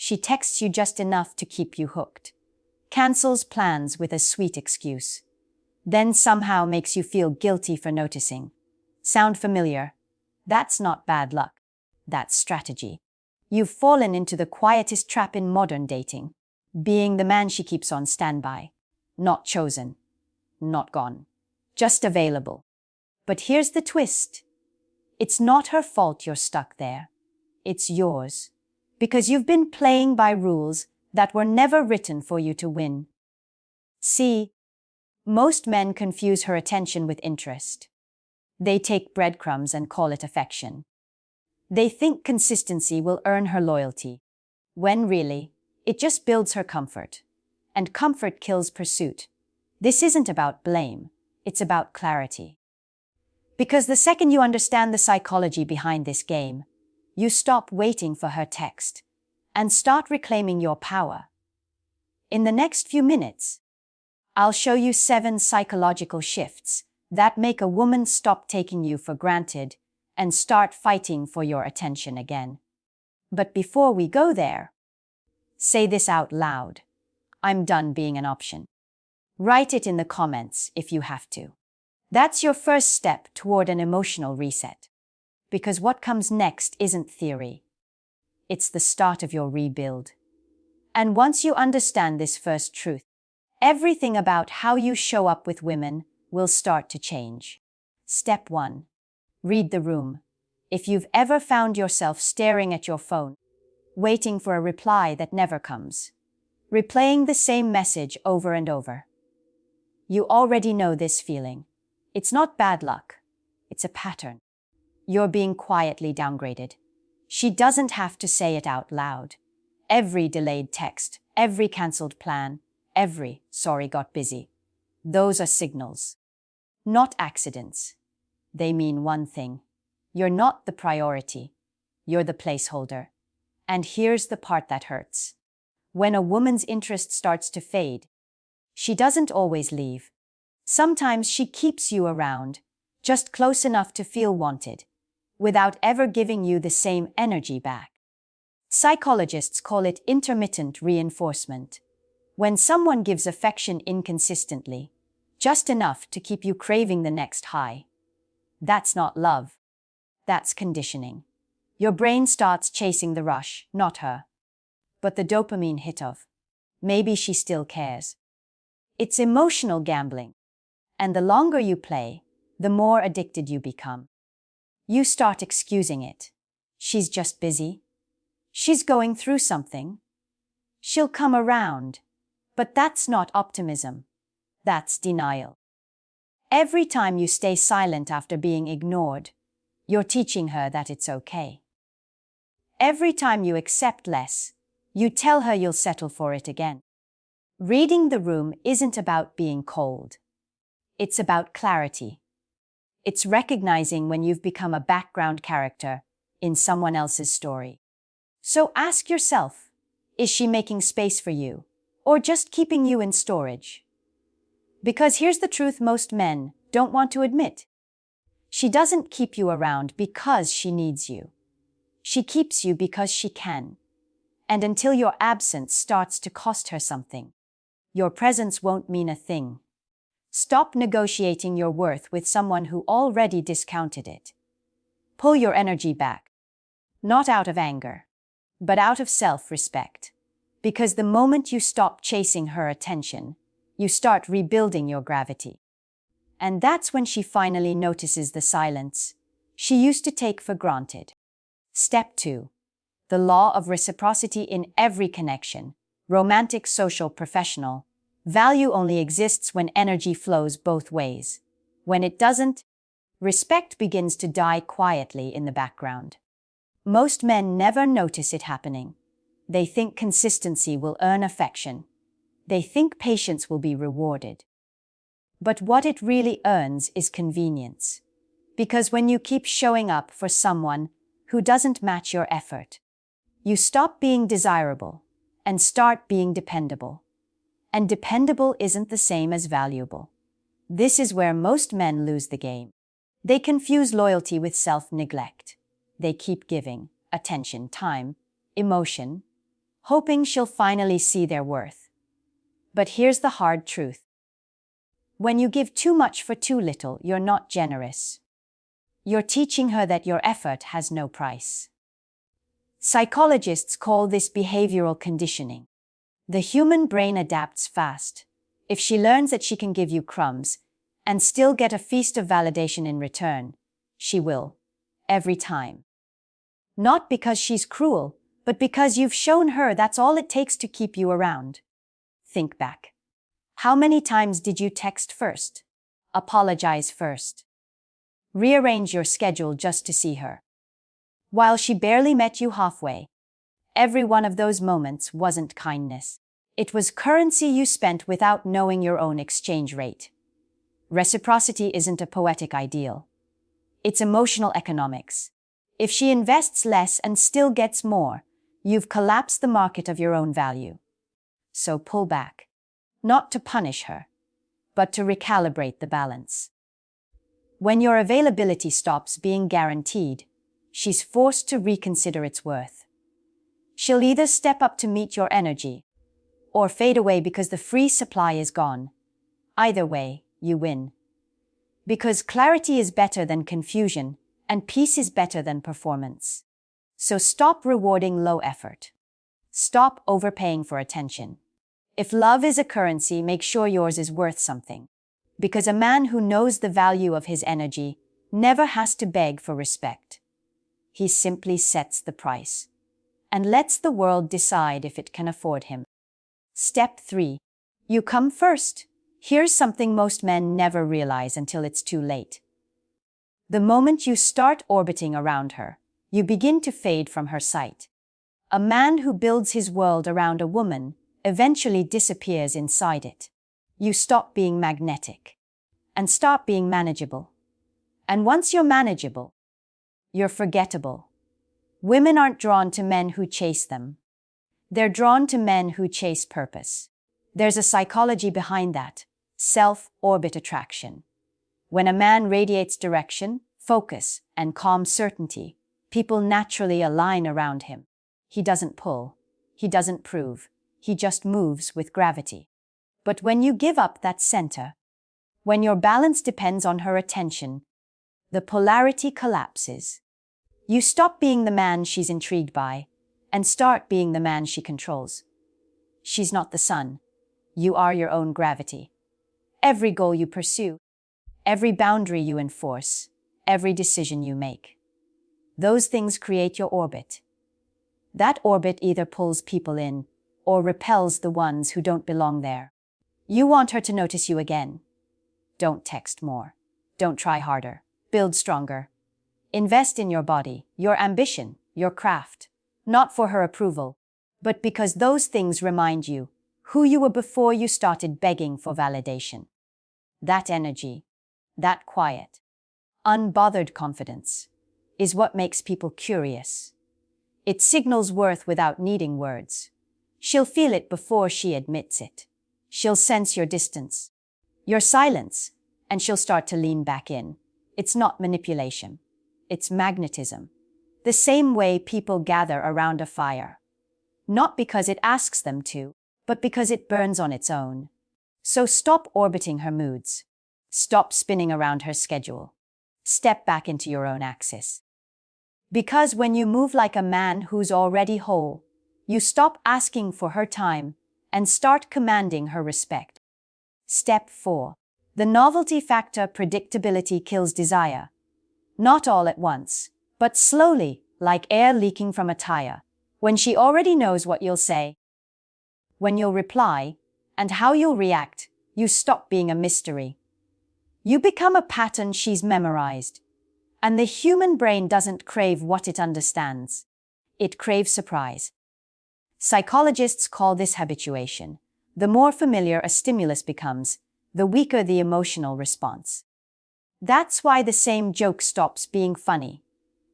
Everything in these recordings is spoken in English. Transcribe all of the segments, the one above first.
She texts you just enough to keep you hooked, cancels plans with a sweet excuse, then somehow makes you feel guilty for noticing. Sound familiar? That's not bad luck. That's strategy. You've fallen into the quietest trap in modern dating, being the man she keeps on standby. Not chosen, not gone, just available. But here's the twist. It's not her fault you're stuck there. It's yours. Because you've been playing by rules that were never written for you to win. See, most men confuse her attention with interest. They take breadcrumbs and call it affection. They think consistency will earn her loyalty, when really, it just builds her comfort. And comfort kills pursuit. This isn't about blame, it's about clarity. Because the second you understand the psychology behind this game, you stop waiting for her text and start reclaiming your power. In the next few minutes, I'll show you 7 psychological shifts that make a woman stop taking you for granted and start fighting for your attention again. But before we go there, say this out loud. I'm done being an option. Write it in the comments if you have to. That's your first step toward an emotional reset. Because what comes next isn't theory. It's the start of your rebuild. And once you understand this first truth, everything about how you show up with women will start to change. Step 1. Read the room. If you've ever found yourself staring at your phone, waiting for a reply that never comes, replaying the same message over and over, you already know this feeling. It's not bad luck. It's a pattern. You're being quietly downgraded. She doesn't have to say it out loud. Every delayed text, every cancelled plan, every "sorry, got busy." Those are signals, not accidents. They mean one thing. You're not the priority. You're the placeholder. And here's the part that hurts. When a woman's interest starts to fade, she doesn't always leave. Sometimes she keeps you around, just close enough to feel wanted, without ever giving you the same energy back. Psychologists call it intermittent reinforcement. When someone gives affection inconsistently, just enough to keep you craving the next high. That's not love. That's conditioning. Your brain starts chasing the rush, not her. But the dopamine hit of, maybe she still cares. It's emotional gambling. And the longer you play, the more addicted you become. You start excusing it. She's just busy. She's going through something. She'll come around. But that's not optimism. That's denial. Every time you stay silent after being ignored, you're teaching her that it's okay. Every time you accept less, you tell her you'll settle for it again. Reading the room isn't about being cold. It's about clarity. It's recognizing when you've become a background character in someone else's story. So ask yourself, is she making space for you, or just keeping you in storage? Because here's the truth most men don't want to admit. She doesn't keep you around because she needs you. She keeps you because she can. And until your absence starts to cost her something, your presence won't mean a thing. Stop negotiating your worth with someone who already discounted it. Pull your energy back. Not out of anger, but out of self-respect. Because the moment you stop chasing her attention, you start rebuilding your gravity. And that's when she finally notices the silence she used to take for granted. Step 2. The law of reciprocity in every connection, romantic, social, professional. Value only exists when energy flows both ways. When it doesn't, respect begins to die quietly in the background. Most men never notice it happening. They think consistency will earn affection. They think patience will be rewarded. But what it really earns is convenience. Because when you keep showing up for someone who doesn't match your effort, you stop being desirable and start being dependable. And dependable isn't the same as valuable. This is where most men lose the game. They confuse loyalty with self-neglect. They keep giving attention, time, emotion, hoping she'll finally see their worth. But here's the hard truth. When you give too much for too little, you're not generous. You're teaching her that your effort has no price. Psychologists call this behavioral conditioning. The human brain adapts fast. If she learns that she can give you crumbs and still get a feast of validation in return, she will, every time. Not because she's cruel, but because you've shown her that's all it takes to keep you around. Think back. How many times did you text first? Apologize first? Rearrange your schedule just to see her? While she barely met you halfway. Every one of those moments wasn't kindness. It was currency you spent without knowing your own exchange rate. Reciprocity isn't a poetic ideal. It's emotional economics. If she invests less and still gets more, you've collapsed the market of your own value. So pull back. Not to punish her, but to recalibrate the balance. When your availability stops being guaranteed, she's forced to reconsider its worth. She'll either step up to meet your energy, or fade away because the free supply is gone. Either way, you win. Because clarity is better than confusion, and peace is better than performance. So stop rewarding low effort. Stop overpaying for attention. If love is a currency, make sure yours is worth something. Because a man who knows the value of his energy never has to beg for respect. He simply sets the price and lets the world decide if it can afford him. Step 3. You come first. Here's something most men never realize until it's too late. The moment you start orbiting around her, you begin to fade from her sight. A man who builds his world around a woman eventually disappears inside it. You stop being magnetic and start being manageable. And once you're manageable, you're forgettable. Women aren't drawn to men who chase them. They're drawn to men who chase purpose. There's a psychology behind that, self-orbit attraction. When a man radiates direction, focus, and calm certainty, people naturally align around him. He doesn't pull. He doesn't prove. He just moves with gravity. But when you give up that center, when your balance depends on her attention, the polarity collapses. You stop being the man she's intrigued by and start being the man she controls. She's not the sun. You are your own gravity. Every goal you pursue, every boundary you enforce, every decision you make. Those things create your orbit. That orbit either pulls people in or repels the ones who don't belong there. You want her to notice you again. Don't text more. Don't try harder. Build stronger. Invest in your body, your ambition, your craft, not for her approval, but because those things remind you who you were before you started begging for validation. That energy, that quiet, unbothered confidence is what makes people curious. It signals worth without needing words. She'll feel it before she admits it. She'll sense your distance, your silence, and she'll start to lean back in. It's not manipulation. It's magnetism. The same way people gather around a fire. Not because it asks them to, but because it burns on its own. So stop orbiting her moods. Stop spinning around her schedule. Step back into your own axis. Because when you move like a man who's already whole, you stop asking for her time and start commanding her respect. Step 4. The novelty factor. Predictability kills desire. Not all at once, but slowly, like air leaking from a tire, when she already knows what you'll say, when you'll reply, and how you'll react. You stop being a mystery. You become a pattern she's memorized. And the human brain doesn't crave what it understands. It craves surprise. Psychologists call this habituation. The more familiar a stimulus becomes, the weaker the emotional response. That's why the same joke stops being funny.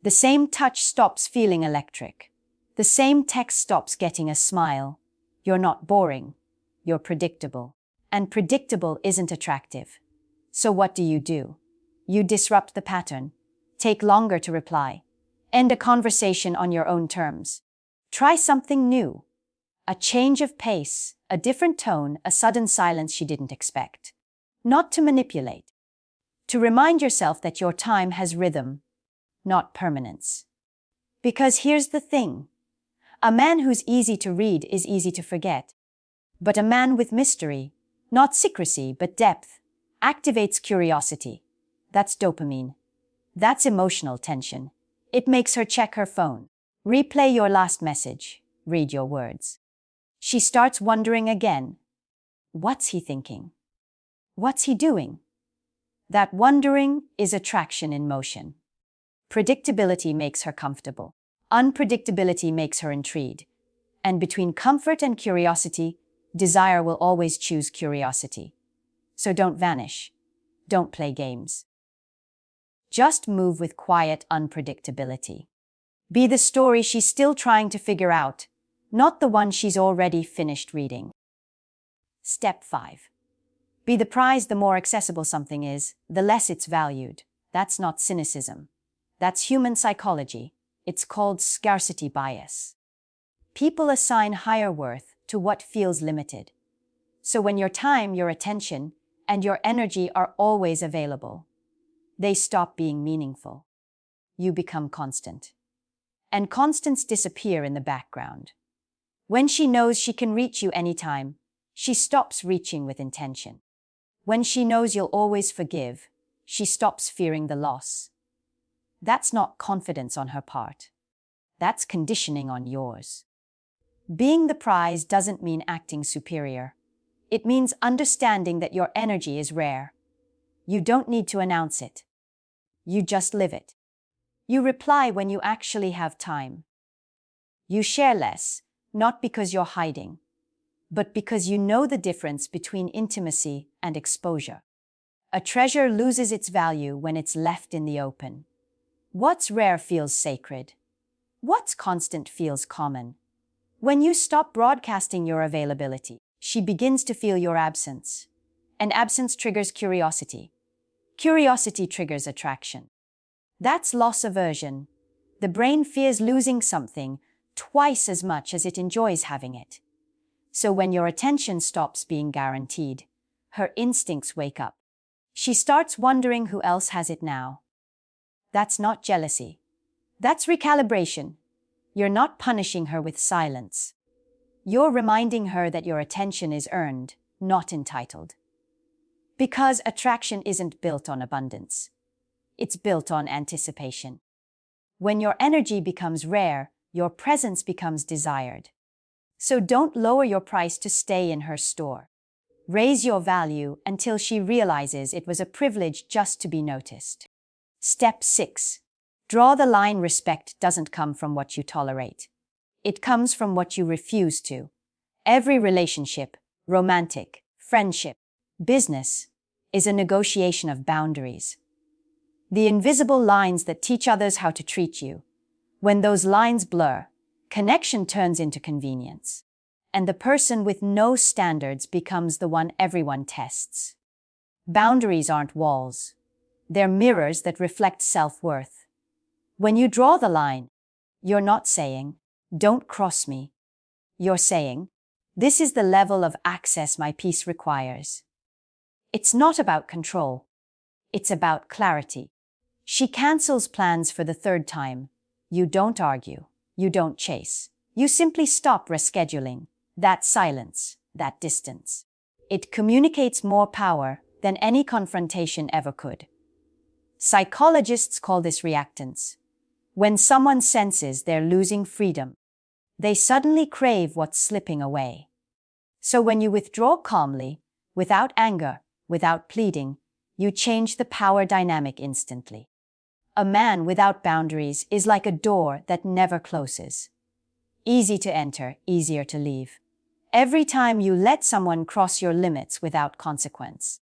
The same touch stops feeling electric. The same text stops getting a smile. You're not boring. You're predictable. And predictable isn't attractive. So what do? You disrupt the pattern. Take longer to reply. End a conversation on your own terms. Try something new. A change of pace, a different tone, a sudden silence she didn't expect. Not to manipulate. To remind yourself that your time has rhythm, not permanence. Because here's the thing. A man who's easy to read is easy to forget. But a man with mystery, not secrecy, but depth, activates curiosity. That's dopamine. That's emotional tension. It makes her check her phone. Replay your last message. Read your words. She starts wondering again. What's he thinking? What's he doing? That wondering is attraction in motion. Predictability makes her comfortable. Unpredictability makes her intrigued. And between comfort and curiosity, desire will always choose curiosity. So don't vanish. Don't play games. Just move with quiet unpredictability. Be the story she's still trying to figure out, not the one she's already finished reading. Step 5. Be the prize. The more accessible something is, the less it's valued. That's not cynicism. That's human psychology. It's called scarcity bias. People assign higher worth to what feels limited. So when your time, your attention, and your energy are always available, they stop being meaningful. You become constant. And constants disappear in the background. When she knows she can reach you anytime, she stops reaching with intention. When she knows you'll always forgive, she stops fearing the loss. That's not confidence on her part. That's conditioning on yours. Being the prize doesn't mean acting superior. It means understanding that your energy is rare. You don't need to announce it. You just live it. You reply when you actually have time. You share less, not because you're hiding, but because you know the difference between intimacy and exposure. A treasure loses its value when it's left in the open. What's rare feels sacred. What's constant feels common. When you stop broadcasting your availability, she begins to feel your absence. And absence triggers curiosity. Curiosity triggers attraction. That's loss aversion. The brain fears losing something twice as much as it enjoys having it. So when your attention stops being guaranteed, her instincts wake up. She starts wondering who else has it now. That's not jealousy. That's recalibration. You're not punishing her with silence. You're reminding her that your attention is earned, not entitled. Because attraction isn't built on abundance. It's built on anticipation. When your energy becomes rare, your presence becomes desired. So don't lower your price to stay in her store. Raise your value until she realizes it was a privilege just to be noticed. Step 6. Draw the line. Respect doesn't come from what you tolerate. It comes from what you refuse to. Every relationship, romantic, friendship, business, is a negotiation of boundaries. The invisible lines that teach others how to treat you. When those lines blur, connection turns into convenience. And the person with no standards becomes the one everyone tests. Boundaries aren't walls. They're mirrors that reflect self-worth. When you draw the line, you're not saying, "Don't cross me." You're saying, "This is the level of access my peace requires." It's not about control. It's about clarity. She cancels plans for the third time. You don't argue. You don't chase. You simply stop rescheduling. That silence, that distance. It communicates more power than any confrontation ever could. Psychologists call this reactance. When someone senses they're losing freedom, they suddenly crave what's slipping away. So when you withdraw calmly, without anger, without pleading, you change the power dynamic instantly. A man without boundaries is like a door that never closes. Easy to enter, easier to leave. Every time you let someone cross your limits without consequence,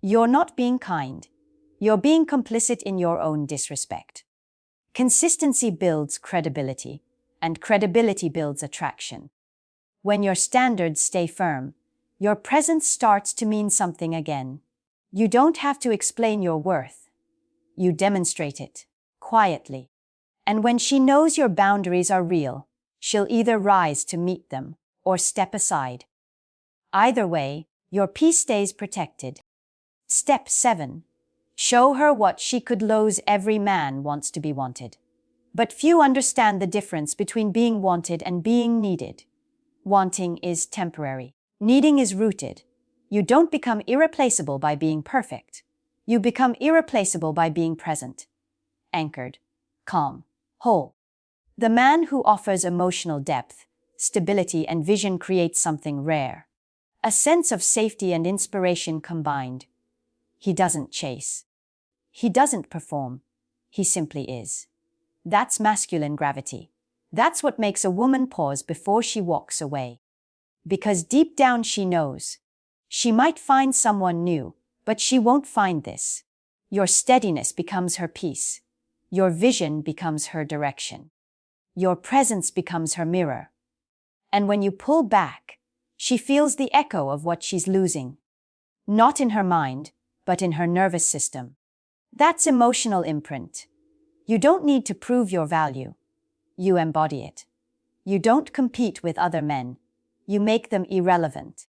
you're not being kind. You're being complicit in your own disrespect. Consistency builds credibility, and credibility builds attraction. When your standards stay firm, your presence starts to mean something again. You don't have to explain your worth. You demonstrate it, quietly. And when she knows your boundaries are real, she'll either rise to meet them or step aside. Either way, your peace stays protected. Step 7. Show her what she could lose. Every man wants to be wanted. But few understand the difference between being wanted and being needed. Wanting is temporary. Needing is rooted. You don't become irreplaceable by being perfect. You become irreplaceable by being present, anchored, calm, whole. The man who offers emotional depth, stability, and vision creates something rare. A sense of safety and inspiration combined. He doesn't chase. He doesn't perform. He simply is. That's masculine gravity. That's what makes a woman pause before she walks away. Because deep down she knows. She might find someone new, but she won't find this. Your steadiness becomes her peace. Your vision becomes her direction. Your presence becomes her mirror. And when you pull back, she feels the echo of what she's losing. Not in her mind, but in her nervous system. That's emotional imprint. You don't need to prove your value. You embody it. You don't compete with other men. You make them irrelevant.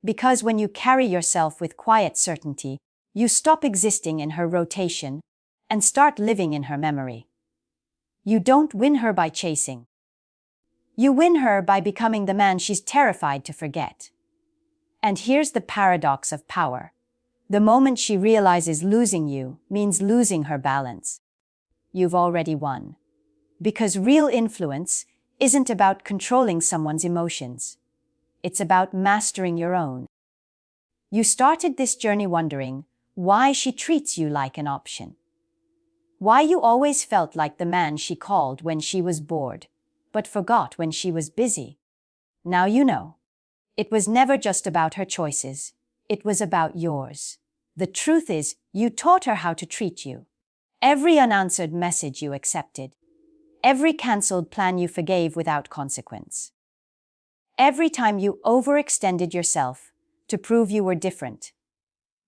Because when you carry yourself with quiet certainty, you stop existing in her rotation and start living in her memory. You don't win her by chasing. You win her by becoming the man she's terrified to forget. And here's the paradox of power. The moment she realizes losing you means losing her balance. You've already won. Because real influence isn't about controlling someone's emotions. It's about mastering your own. You started this journey wondering why she treats you like an option. Why you always felt like the man she called when she was bored, but forgot when she was busy. Now you know. It was never just about her choices. It was about yours. The truth is, you taught her how to treat you. Every unanswered message you accepted. Every cancelled plan you forgave without consequence. Every time you overextended yourself to prove you were different.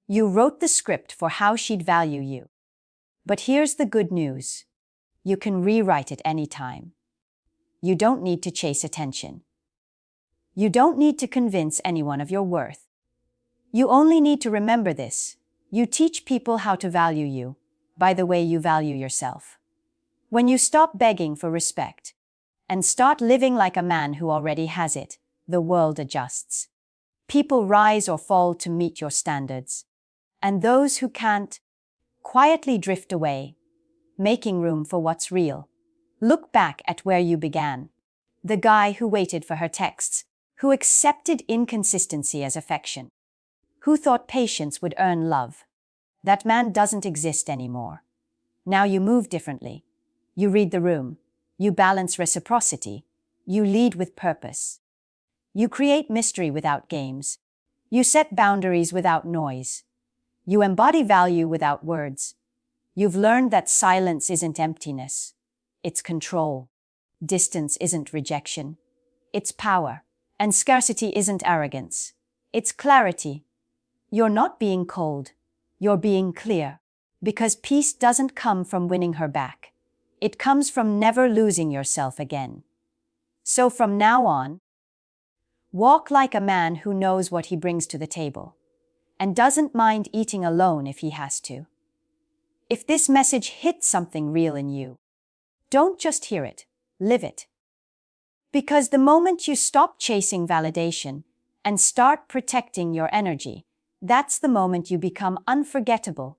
You wrote the script for how she'd value you. But here's the good news. You can rewrite it anytime. You don't need to chase attention. You don't need to convince anyone of your worth. You only need to remember this. You teach people how to value you by the way you value yourself. When you stop begging for respect and start living like a man who already has it, the world adjusts. People rise or fall to meet your standards. And those who can't quietly drift away, making room for what's real. Look back at where you began. The guy who waited for her texts, who accepted inconsistency as affection, who thought patience would earn love. That man doesn't exist anymore. Now you move differently. You read the room. You balance reciprocity. You lead with purpose. You create mystery without games. You set boundaries without noise. You embody value without words. You've learned that silence isn't emptiness. It's control. Distance isn't rejection. It's power. And scarcity isn't arrogance. It's clarity. You're not being cold. You're being clear. Because peace doesn't come from winning her back. It comes from never losing yourself again. So from now on, walk like a man who knows what he brings to the table and doesn't mind eating alone if he has to. If this message hits something real in you, don't just hear it, live it. Because the moment you stop chasing validation and start protecting your energy, that's the moment you become unforgettable